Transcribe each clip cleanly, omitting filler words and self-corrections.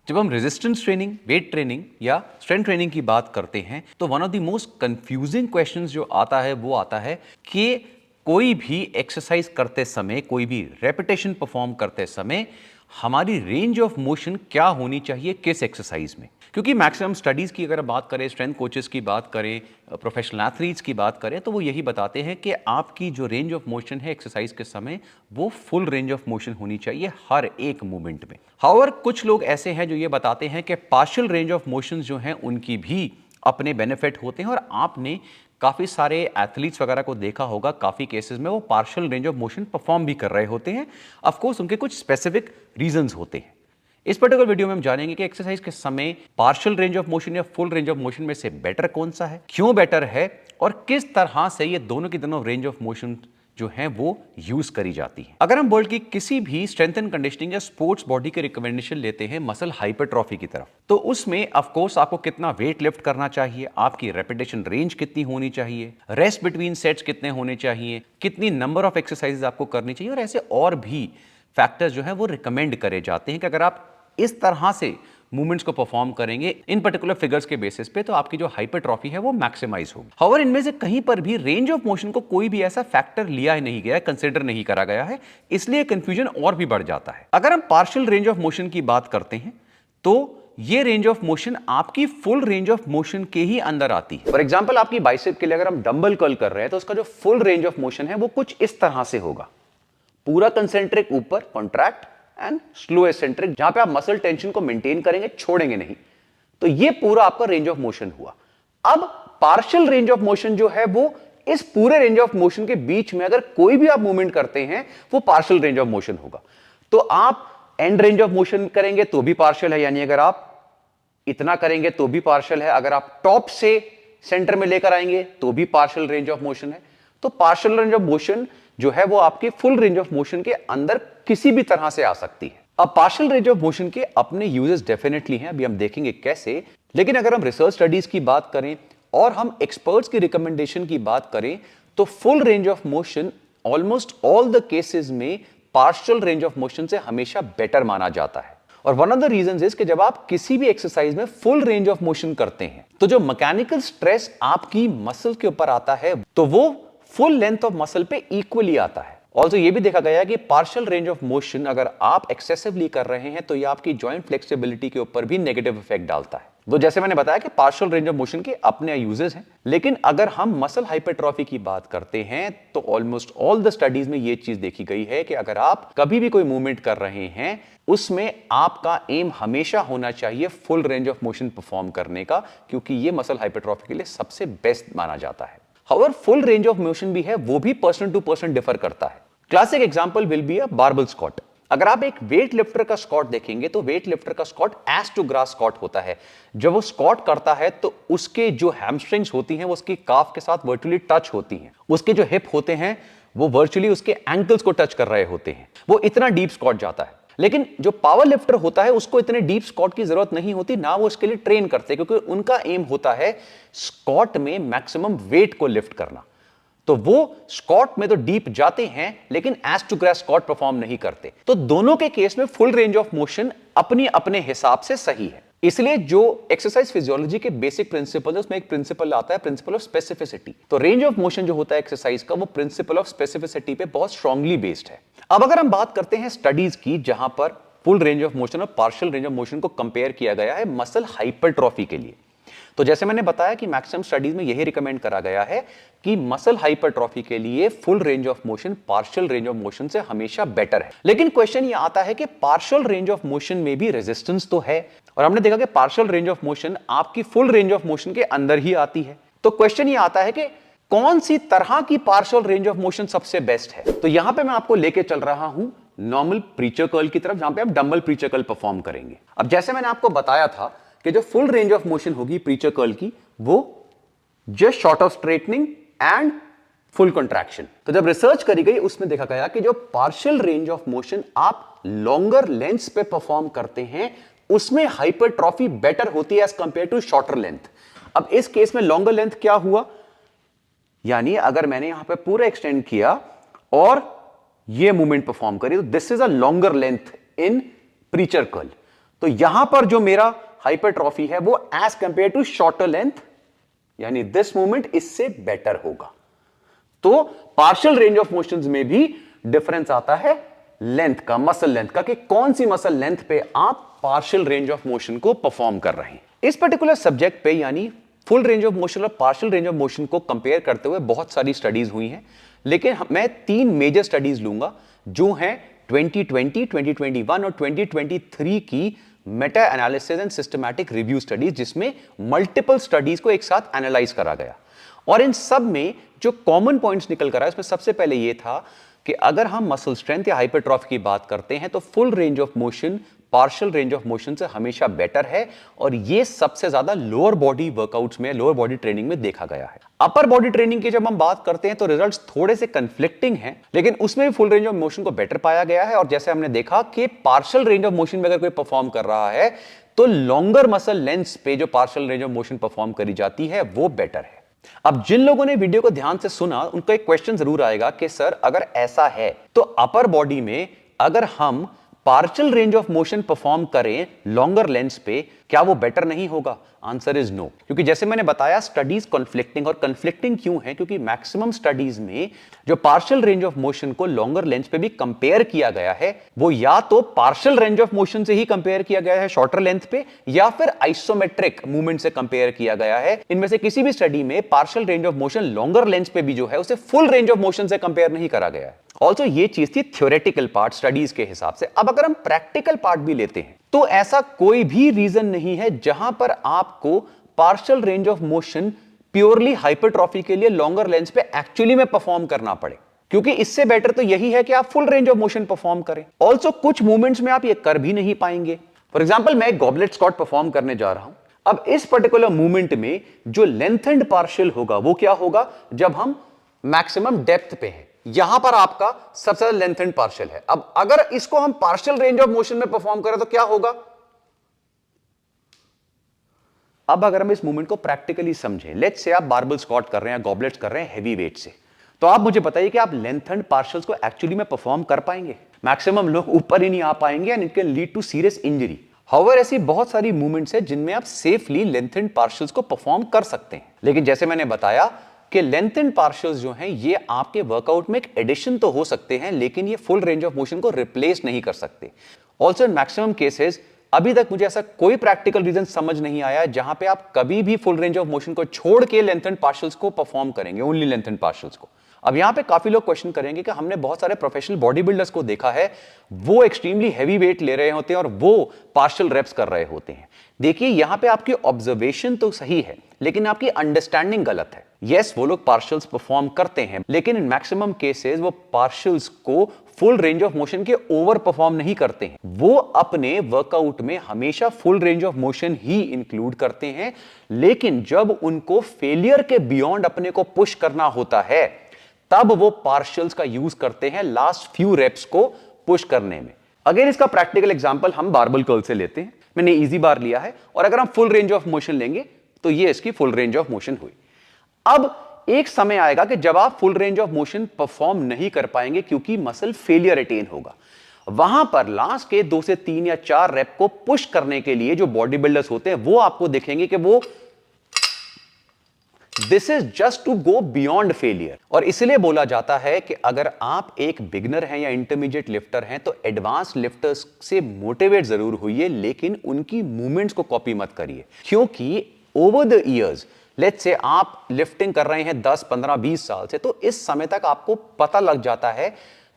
जब हम resistance training, weight training या स्ट्रेंथ ट्रेनिंग की बात करते हैं तो one of the most confusing questions जो आता है वो आता है कि कोई भी एक्सरसाइज करते समय, कोई भी रेपिटेशन परफॉर्म करते समय हमारी रेंज ऑफ मोशन क्या होनी चाहिए किस एक्सरसाइज में। क्योंकि मैक्सिमम स्टडीज की अगर बात करें, स्ट्रेंथ कोचेस की बात करें, प्रोफेशनल एथलीट्स की बात करें, तो वो यही बताते हैं कि आपकी जो रेंज ऑफ मोशन है एक्सरसाइज के समय वो फुल रेंज ऑफ मोशन होनी चाहिए हर एक मूवमेंट में। हाउएवर कुछ लोग ऐसे हैं जो ये बताते हैं कि पार्शियल रेंज ऑफ मोशन जो हैं उनकी भी अपने बेनिफिट होते हैं, और आपने काफी सारे एथलीट्स वगैरह को देखा होगा, काफी केसेस में वो partial range of motion perform भी कर रहे होते हैं। ऑफ कोर्स उनके कुछ स्पेसिफिक रीजंस होते हैं। इस पर्टिकुलर वीडियो में हम जानेंगे कि एक्सरसाइज के समय पार्शियल रेंज ऑफ मोशन या फुल रेंज ऑफ मोशन में से बेटर कौन सा है, क्यों बेटर है, और किस तरह से ये दोनों की दोनों रेंज ऑफ मोशन जो है वो यूज करी जाती है। अगर हम वर्ल्ड की किसी भी स्ट्रेंथ एंड कंडीशनिंग या स्पोर्ट्स बॉडी के रिकमेंडेशन लेते हैं मसल हाइपरट्रॉफी की तरफ, तो उसमें ऑफ कोर्स आपको कितना वेट लिफ्ट करना चाहिए, आपकी रेपिटेशन रेंज कितनी होनी चाहिए, रेस्ट बिटवीन सेट्स कितने होने चाहिए, कितनी नंबर ऑफ एक्सरसाइजेज आपको करनी चाहिए, और ऐसे और भी फैक्टर्स जो है वो रिकमेंड करे जाते हैं कि अगर आप इस तरह से मूवमेंट्स को परफॉर्म करेंगे इन पर्टिकुलर फिगर्स के बेसिस पे, तो आपकी जो हाइपरट्रॉफी है वो मैक्सिमाइज होगी। हाउएवर इनमें से कहीं पर भी रेंज ऑफ मोशन को कोई भी ऐसा फैक्टर लिया ही नहीं गया है, कंसीडर नहीं करा गया है, इसलिए कंफ्यूजन और भी बढ़ जाता है। अगर हम पार्शियल रेंज ऑफ मोशन की बात करते हैं तो ये रेंज ऑफ मोशन आपकी फुल रेंज ऑफ मोशन के ही अंदर आती है। फॉर एग्जांपल आपकी बाइसेप के लिए अगर हम डंबल कर्ल कर रहे हैं तो उसका जो फुल रेंज ऑफ मोशन है वो कुछ इस तरह से होगा, पूरा कंसेंट्रिक ऊपर कॉन्ट्रैक्ट एंड स्लो एसेंट्रिक, जहां पे आप मसल टेंशन को मेंटेन करेंगे, छोड़ेंगे नहीं। तो ये पूरा आपका रेंज ऑफ मोशन हुआ। अब पार्शियल रेंज ऑफ मोशन जो है वो इस पूरे रेंज ऑफ मोशन के बीच में अगर कोई भी आप मूवमेंट करते हैं वो पार्शियल रेंज ऑफ मोशन होगा। तो आप एंड रेंज ऑफ मोशन करेंगे तो भी पार्शियल है, यानी अगर आप इतना करेंगे तो भी पार्शियल है, अगर आप टॉप से सेंटर में लेकर आएंगे तो भी पार्शियल रेंज ऑफ मोशन है। तो पार्शियल रेंज ऑफ मोशन जो है वो आपके फुल रेंज ऑफ मोशन के अंदर किसी भी तरह से आ सकती है। अब पार्शियल रेंज ऑफ मोशन के अपने यूजेस डेफिनेटली हैं, अभी हम देखेंगे कैसे। लेकिन अगर हम रिसर्च स्टडीज की बात करें और हम एक्सपर्ट्स की रिकमेंडेशन की बात करें तो full range of motion almost all the cases में पार्शियल रेंज ऑफ मोशन से हमेशा बेटर माना जाता है। और one of the reasons is कि जब आप किसी भी एक्सरसाइज में फुल रेंज ऑफ मोशन करते हैं तो जो मैकेनिकल स्ट्रेस आपकी मसल के ऊपर आता है तो वो फुल लेंथ ऑफ मसल पे इक्वली आता है। ऑल्सो ये भी देखा गया है कि पार्शियल रेंज ऑफ मोशन अगर आप एक्सेसिवली कर रहे हैं तो ये आपकी जॉइंट फ्लेक्सिबिलिटी के ऊपर भी नेगेटिव इफेक्ट डालता है। तो जैसे मैंने बताया कि पार्शियल रेंज ऑफ मोशन के अपने यूजेस हैं, लेकिन अगर हम मसल हाइपरट्रॉफी की बात करते हैं तो ऑलमोस्ट ऑल द स्टडीज में ये चीज देखी गई है कि अगर आप कभी भी कोई मूवमेंट कर रहे हैं उसमें आपका एम हमेशा होना चाहिए full range of motion perform करने का, क्योंकि ये मसल हाइपरट्रॉफी के लिए सबसे बेस्ट माना जाता है। However full range of motion भी है, वो भी पर्सन टू पर्सन डिफर करता है। Classic example will be a barbell squat. अगर आप एक वेट लिफ्टर का स्क्वाट देखेंगे तो वेट लिफ्टर का squat ass to grass squat होता है। जब वो स्क्वाट करता है तो उसके जो हैमस्ट्रिंग्स होती हैं वो उसकी काफ के साथ वर्चुअली टच होती हैं, उसके जो हिप होते हैं वो वर्चुअली उसके एंकल्स को टच कर रहे होते हैं, वो इतना डीप स्क्वाट जाता है। लेकिन जो पावर लिफ्टर होता है उसको इतने डीप स्क्वाट की जरूरत नहीं होती, ना वो इसके लिए ट्रेन करते, क्योंकि उनका एम होता है स्क्वाट में मैक्सिमम वेट को लिफ्ट करना। तो वो स्क्वाट में तो डीप जाते हैं लेकिन ass to grass squat perform नहीं करते। तो दोनों के केस में फुल रेंज ऑफ मोशन अपनी अपने हिसाब से सही है। इसलिए जो एक्सरसाइज फिजियोलॉजी के बेसिक प्रिंसिपल है उसमें एक प्रिंसिपल आता है, प्रिंसिपल ऑफ स्पेसिफिसिटी। तो रेंज ऑफ मोशन जो होता है एक्सरसाइज का वो प्रिंसिपल ऑफ स्पेसिफिसिटी पे बहुत स्ट्रांगली बेस्ड है। अब अगर हम बात करते हैं स्टडीज की जहां पर फुल रेंज ऑफ मोशन और पार्शियल रेंज ऑफ मोशन को कंपेयर किया गया है मसल हाइपरट्रॉफी के लिए, तो जैसे मैंने बताया कि मैक्सिमम स्टडीज में यही रिकमेंड करा गया है कि मसल हाइपरट्रॉफी के लिए full range of motion partial range of motion से हमेशा बेटर है। लेकिन क्वेश्चन ये आता है कि पार्शियल रेंज ऑफ मोशन में भी रेजिस्टेंस तो है, और हमने देखा कि पार्शियल रेंज ऑफ मोशन आपकी फुल रेंज ऑफ मोशन के अंदर ही आती है। तो क्वेश्चन ये आता है कि कौन सी तरह की पार्शियल रेंज ऑफ मोशन सबसे बेस्ट है। तो यहां पे मैं आपको लेके चल रहा हूं नॉर्मल प्रीचर कर्ल की तरफ, जहां पे आप डंबल प्रीचर कर्ल परफॉर्म करेंगे। अब जैसे मैंने आपको बताया था कि जो फुल रेंज ऑफ मोशन होगी प्रीचर कर्ल की वो just short of straightening and full contraction. तो जब रिसर्च करी गई उसमें देखा गया कि जो पार्शियल रेंज ऑफ मोशन आप लॉन्गर लेंथ पे परफॉर्म करते हैं उसमें हाइपरट्रॉफी बेटर होती है as compare to shorter length. अब इस केस में लॉन्गर लेंथ क्या हुआ, यानी अगर मैंने यहां पे पूरा एक्सटेंड किया और ये मूवमेंट परफॉर्म करी तो this is a longer length in preacher curl. तो यहां पर जो मेरा हाइपरट्रॉफी है वो as compare to shorter length, यानी दिस मूवमेंट इससे बेटर होगा। तो पार्शियल रेंज ऑफ मोशंस में भी डिफरेंस आता है लेंथ का, मसल लेंथ का, कि कौन सी मसल लेंथ पे आप पार्शियल रेंज ऑफ मोशन को परफॉर्म कर रहे हैं। इस पर्टिकुलर सब्जेक्ट पे यानी फुल रेंज ऑफ मोशन और पार्शियल रेंज ऑफ मोशन को कंपेयर करते हुए बहुत सारी स्टडीज हुई हैं, लेकिन मैं 3 मेजर स्टडीज लूंगा जो हैं 2020, 2021 और 2023 की Meta analysis and systematic review studies, जिसमें मल्टीपल स्टडीज को एक साथ एनालाइज करा गया। और इन सब में जो कॉमन पॉइंट्स निकल कर आए उसमें सबसे पहले यह था कि अगर हम मसल स्ट्रेंथ या हाइपरट्रॉफी की बात करते हैं तो full range of motion partial range of motion से हमेशा बेटर है, और यह सबसे ज्यादा लोअर बॉडी वर्कआउट्स में, लोअर बॉडी ट्रेनिंग में देखा गया है। अपर बॉडी ट्रेनिंग की जब हम बात करते हैं तो रिजल्ट्स थोड़े से कंफ्लिक्टिंग हैं, लेकिन उसमें भी फुल रेंज ऑफ मोशन को बेटर पाया गया है। और जैसे हमने देखा कि पार्शियल रेंज ऑफ मोशन में अगर कोई परफॉर्म कर रहा है तो लॉन्गर मसल लेंथ पे जो partial range of motion perform करी जाती है वो बेटर है। अब जिन लोगों ने वीडियो को ध्यान से सुना उनको एक क्वेश्चन जरूर आएगा कि सर अगर ऐसा है तो अपर बॉडी में अगर हम partial range of motion perform करें लॉन्गर लेंथ पे, क्या वो बेटर नहीं होगा? आंसर इज नो, क्योंकि जैसे मैंने बताया स्टडीज कॉन्फ्लिक्टिंग, और कॉन्फ्लिक्टिंग क्यों है? क्योंकि मैक्सिमम स्टडीज में जो पार्शियल रेंज ऑफ मोशन को लॉन्गर लेंथ पे भी कंपेयर किया गया है वो या तो पार्शियल रेंज ऑफ मोशन से ही कंपेयर किया गया है शॉर्टर लेंथ पे, या फिर आइसोमेट्रिक मूवमेंट से कंपेयर किया गया है। इनमें से किसी भी स्टडी में partial range of motion longer length पे भी जो है उसे फुल रेंज ऑफ मोशन से कंपेयर नहीं करा गया है। ऑल्सो ये चीज थी थ्योरेटिकल पार्ट स्टडीज के हिसाब से। अब अगर हम प्रैक्टिकल पार्ट भी लेते हैं तो ऐसा कोई भी रीजन नहीं है जहां पर आपको partial range of motion purely hypertrophy के लिए लॉन्गर लेंथ पे एक्चुअली में परफॉर्म करना पड़े, क्योंकि इससे बेटर तो यही है कि आप full range of motion perform करें। ऑल्सो कुछ मूवमेंट्स में आप ये कर भी नहीं पाएंगे। फॉर एग्जाम्पल मैं एक गॉबलेट स्क्वाट परफॉर्म करने जा रहा हूं। अब इस पर्टिकुलर मूवमेंट में जो लेंथेंड पार्शियल होगा वो क्या होगा? जब हम मैक्सिमम डेप्थ पे हैं, यहां पर आपका सबसे ज्यादा लेंथेंड पार्शियल है। अब अगर इसको हम पार्शियल रेंज ऑफ मोशन में परफॉर्म करें तो क्या होगा? अब अगर हम इस मूवमेंट को प्रैक्टिकली समझें, लेट्स से आप बारबल स्क्वाट कर रहे हैं, गॉबलेट्स कर रहे हैं हैवी वेट से, तो आप मुझे बताइए कि आप लेंथेंड पार्शियल्स को एक्चुअली में परफॉर्म कर पाएंगे? मैक्सिमम लोग ऊपर ही नहीं आ पाएंगे and it can lead to serious injury. However ऐसी बहुत सारी मूवमेंट्स है जिनमें आप सेफली लेंथेंड पार्शियल्स को परफॉर्म कर सकते हैं, लेकिन जैसे मैंने बताया कि लेंथेंड पार्शियल्स जो हैं ये आपके वर्कआउट में एक एडिशन तो हो सकते हैं, लेकिन ये फुल रेंज ऑफ मोशन को रिप्लेस नहीं कर सकते। ऑल्सो इन मैक्सिमम केसेस अभी तक मुझे ऐसा कोई प्रैक्टिकल रीजन समझ नहीं आया जहां पे आप कभी भी फुल रेंज ऑफ मोशन को छोड़ के लेंथेंड पार्शियल्स को परफॉर्म करेंगे, ओनली लेंथेंड पार्शियल्स को। अब यहां पे काफी लोग क्वेश्चन करेंगे कि हमने बहुत सारे प्रोफेशनल बॉडी बिल्डर्स को देखा है, वो एक्सट्रीमली हैवी वेट ले रहे होते हैं और वो पार्शियल रेप्स कर रहे होते हैं। देखिए यहां पे आपकी ऑब्जर्वेशन तो सही है, लेकिन आपकी अंडरस्टैंडिंग गलत है। यस, वो लोग पार्शियल्स परफॉर्म करते हैं, लेकिन इन मैक्सिमम केसेस वो पार्शियल्स को फुल रेंज ऑफ मोशन के ओवर परफॉर्म नहीं करते हैं। वो अपने वर्कआउट में हमेशा full range of motion he include करते हैं, लेकिन जब उनको फेलियर के बियॉन्ड अपने को पुश करना होता है तब वो पार्शियल्स का यूज करते हैं लास्ट फ्यू रेप्स को पुश करने में। अगेन इसका प्रैक्टिकल एग्जांपल हम बारबल कर्ल से लेते हैं। मैंने इजी बार लिया है और अगर हम फुल रेंज ऑफ मोशन लेंगे तो ये इसकी फुल रेंज ऑफ मोशन हुई। अब एक समय आएगा कि जब आप full range of motion perform नहीं कर पाएंगे क्योंकि मसल फेलियर अटेन होगा। वहां पर लास्ट के 2 से 3 या 4 रेप को पुश करने के लिए जो बॉडी बिल्डर्स होते हैं वो आपको देखेंगे कि वो this is just to go beyond failure. और इसलिए बोला जाता है कि अगर आप एक बिगिनर हैं या इंटरमीडिएट लिफ्टर हैं तो एडवांस लिफ्टर्स से मोटिवेट जरूर होइए, लेकिन उनकी मूवमेंट्स को कॉपी मत करिए, क्योंकि over the years let's say आप लिफ्टिंग कर रहे हैं 10, 15, 20 साल से, तो इस समय तक आपको पता लग जाता है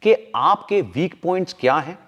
कि आपके वीक पॉइंट्स क्या हैं,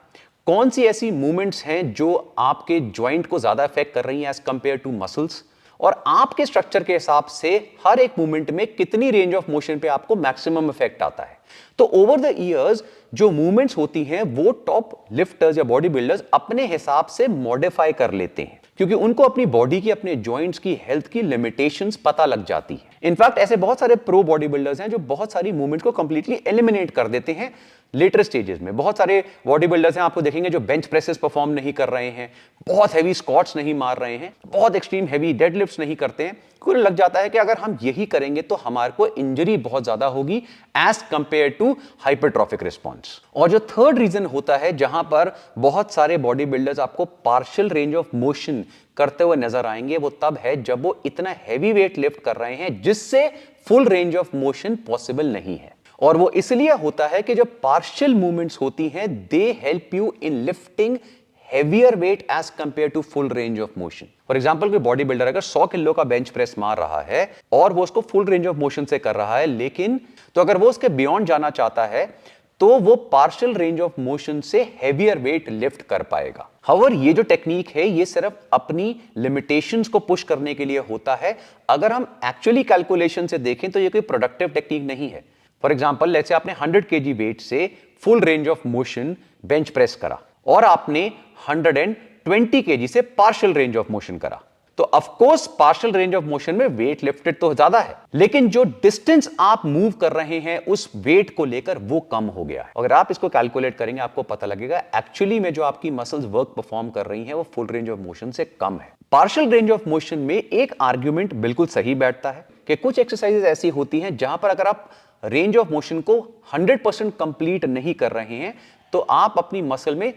कौन सी ऐसी मूवमेंट्स हैं जो आपके ज्वाइंट को ज्यादा अफेक्ट कर रही हैं एज कंपेयर टू मसल्स, और आपके स्ट्रक्चर के हिसाब से हर एक मूवमेंट में कितनी रेंज ऑफ मोशन पे आपको मैक्सिमम इफेक्ट आता है। तो ओवर द इयर्स जो मूवमेंट्स होती हैं वो टॉप लिफ्टर्स या बॉडी बिल्डर्स अपने हिसाब से मॉडिफाई कर लेते हैं, क्योंकि उनको अपनी बॉडी की, अपने जॉइंट्स की हेल्थ की लिमिटेशंस पता लग जाती है। इनफैक्ट ऐसे बहुत सारे प्रो बॉडी बिल्डर्स हैं जो बहुत सारी मूवमेंट्स को कंप्लीटली एलिमिनेट कर देते हैं लेटर स्टेजेस में। बहुत सारे बॉडी बिल्डर्स हैं आपको देखेंगे जो बेंच प्रेसेस परफॉर्म नहीं कर रहे हैं, बहुत हैवी स्क्वाट्स नहीं मार रहे हैं, बहुत एक्सट्रीम हैवी डेडलिफ्ट्स नहीं करते हैं, को लग जाता है कि अगर हम यही करेंगे तो हमारे को इंजरी बहुत ज्यादा होगी as compare to hypertrophic response. और जो थर्ड रीजन होता है जहां पर बहुत सारे बॉडी बिल्डर्स आपको पार्शियल रेंज ऑफ मोशन करते हुए नजर आएंगे, वो तब है जब वो इतना हैवी वेट लिफ्ट कर रहे हैं जिससे full range of motion possible नहीं है। और वो इसलिए होता है कि जो पार्शियल मूवमेंट्स होती हैं they help you in lifting heavier weight as compare to full range of motion. For example कोई बॉडी बिल्डर अगर 100 किलो का बेंच प्रेस मार रहा है और वो उसको फुल रेंज ऑफ मोशन से कर रहा है, लेकिन तो अगर वो उसके बियॉन्ड जाना चाहता है तो वो पार्शियल रेंज ऑफ मोशन से हेवियर वेट लिफ्ट कर पाएगा। हाउएवर ये जो टेक्निक है ये सिर्फ अपनी लिमिटेशंस को पुश करने के लिए होता है। अगर हम एक्चुअली कैलकुलेशन से देखें तो ये कोई प्रोडक्टिव टेक्निक नहीं है। फॉर एग्जांपल लेट्स से आपने 100 kg वेट से full range of motion bench press करा और आपने 120 kg से पार्शियल रेंज ऑफ मोशन करा, तो of course partial range of motion में वेट लिफ्टेड तो ज्यादा है, लेकिन जो डिस्टेंस आप मूव कर रहे हैं उस वेट को लेकर वो कम हो गया है। अगर आप इसको कैलकुलेट करेंगे आपको पता लगेगा एक्चुअली में जो आपकी मसल्स वर्क परफॉर्म कर रही हैं वो फुल रेंज ऑफ मोशन से कम है। पार्शियल रेंज ऑफ मोशन में एक आर्ग्यूमेंट बिल्कुल सही बैठता है कि कुछ एक्सरसाइजेस ऐसी होती हैं जहां पर अगर आप रेंज ऑफ मोशन को 100% कंप्लीट नहीं कर रहे हैं तो आप अपनी मसल में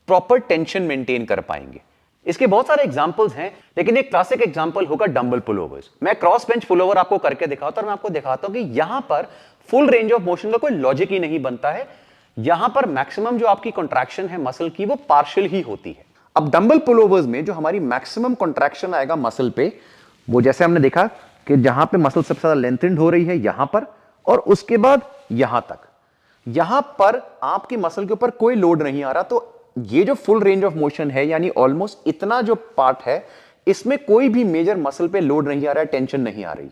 प्रॉपर टेंशन मेंटेन कर पाएंगे। इसके बहुत सारे एग्जांपल्स हैं, लेकिन एक क्लासिक एग्जांपल होगा डंबल पुलओवर्स। मैं क्रॉस बेंच पुलओवर आपको करके दिखाता हूं और मैं आपको दिखाता हूं कि यहां पर फुल रेंज ऑफ मोशन का कोई लॉजिक ही नहीं बनता है। यहां पर मैक्सिमम जो आपकी कॉन्ट्रैक्शन है मसल की वो पार्शियल ही होती है। अब डंबल पुलओवर्स में जो हमारी मैक्सिमम कॉन्ट्रैक्शन आएगा मसल पे, वो जैसे हमने देखा कि जहां पे मसल सबसे ज्यादा लेंथेंड हो रही है यहां पर, और उसके बाद यहां तक, यहां पर आपकी मसल के ऊपर कोई लोड नहीं आ रहा, तो ये जो फुल रेंज ऑफ मोशन है यानी ऑलमोस्ट इतना जो पार्ट है इसमें कोई भी मेजर मसल पे लोड नहीं आ रहा है, टेंशन नहीं आ रही।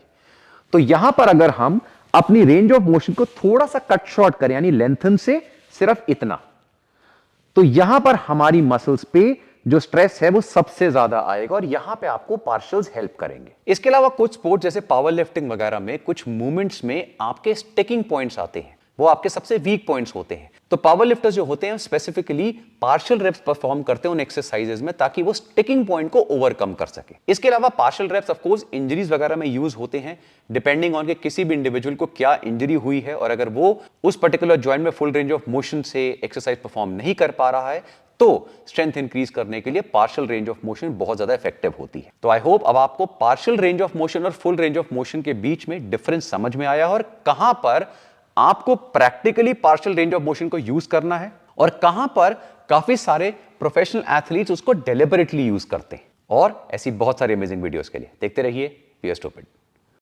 तो यहां पर अगर हम अपनी रेंज ऑफ मोशन को थोड़ा सा कट शॉर्ट करें यानी लेंथन से सिर्फ इतना, तो यहां पर हमारी मसल्स पे जो स्ट्रेस है वो सबसे ज्यादा आएगा और यहां पे आपको पार्शियल्स हेल्प करेंगे। इसके अलावा कुछ स्पोर्ट्स जैसे पावर लिफ्टिंग वगैरह में कुछ मूवमेंट्स में आपके स्टिकिंग पॉइंट्स आते हैं, वो आपके सबसे वीक पॉइंट्स होते हैं। तो पावर लिफ्टर्स जो होते हैं स्पेसिफिकली पार्शियल रेप्स परफॉर्म करते हैं उन एक्सरसाइजेज में ताकि वो स्टिकिंग पॉइंट को ओवरकम कर सके। इसके अलावा partial reps of course injuries वगैरह में यूज होते हैं, डिपेंडिंग ऑन कि किसी भी इंडिविजुअल को क्या इंजरी हुई है और अगर वो उस पर्टिकुलर जॉइंट में फुल रेंज ऑफ मोशन से एक्सरसाइज परफॉर्म नहीं कर पा रहा है तो स्ट्रेंथ इंक्रीज करने के लिए पार्शियल रेंज ऑफ मोशन बहुत ज्यादा इफेक्टिव होती है। तो आई होप अब आपको पार्शियल रेंज ऑफ मोशन और फुल रेंज ऑफ मोशन के बीच में डिफरेंस समझ में आया और कहां पर आपको practically partial range of motion को यूज करना है और कहां पर काफी सारे प्रोफेशनल एथलीट्स उसको डेलिबरेटली यूज करते हैं। और ऐसी बहुत सारी अमेजिंग वीडियोस के लिए देखते रहिए वी आर स्टूपिड।